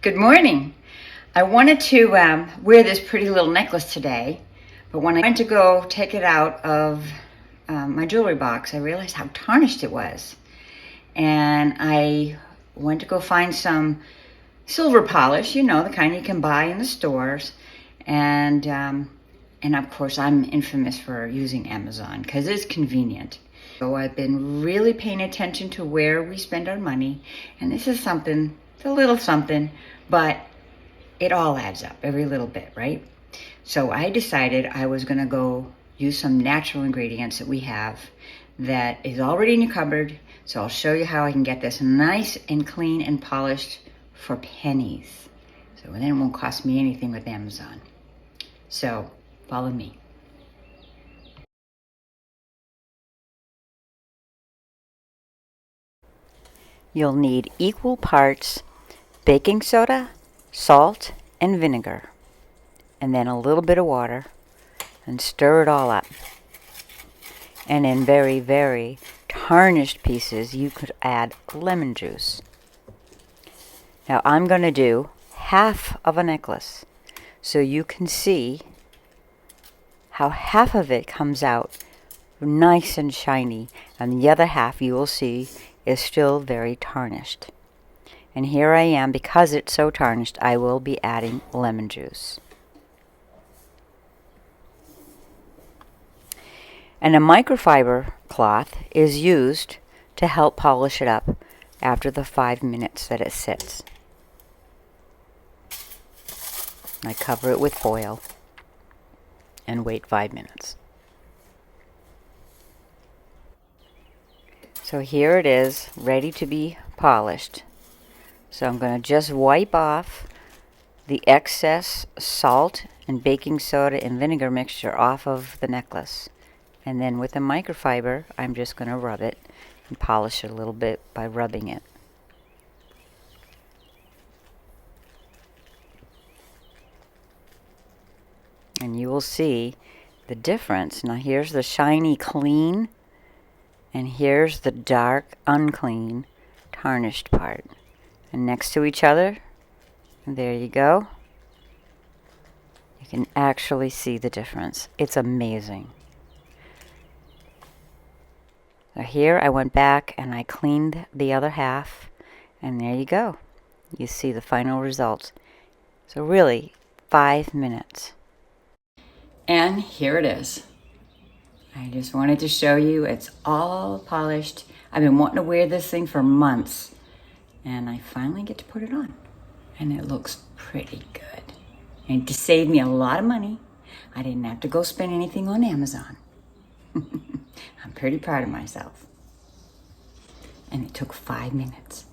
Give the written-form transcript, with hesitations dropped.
Good morning. I wanted to wear this pretty little necklace today, but when I went to go take it out of my jewelry box, I realized how tarnished it was. And I went to go find some silver polish, you know, the kind you can buy in the stores. And of course, I'm infamous for using Amazon because it's convenient. So I've been really paying attention to where we spend our money. And this is something, it's a little something, but it all adds up, every little bit, right? So I decided I was gonna go use some natural ingredients that we have that is already in your cupboard. So I'll show you how I can get this nice and clean and polished for pennies. So then it won't cost me anything with Amazon. So follow me. You'll need equal parts baking soda, salt, and vinegar, and then a little bit of water, and stir it all up. And in very, very tarnished pieces, you could add lemon juice. Now I'm going to do half of a necklace, so you can see how half of it comes out nice and shiny, and the other half you will see is still very tarnished. And here I am, because it's so tarnished, I will be adding lemon juice. And a microfiber cloth is used to help polish it up after the 5 minutes that it sits. I cover it with foil and wait 5 minutes. So here it is, ready to be polished. So I'm going to just wipe off the excess salt and baking soda and vinegar mixture off of the necklace. And then with a microfiber, I'm just going to rub it and polish it a little bit by rubbing it. And you will see the difference. Now here's the shiny clean, and here's the dark unclean tarnished part. And next to each other, there you go. You can actually see the difference. It's amazing. So here I went back and I cleaned the other half, and there you go. You see the final result. So really, 5 minutes. And here it is. I just wanted to show you it's all polished. I've been wanting to wear this thing for months, and I finally get to put it on. And it looks pretty good. And to save me a lot of money, I didn't have to go spend anything on Amazon. I'm pretty proud of myself. And it took 5 minutes.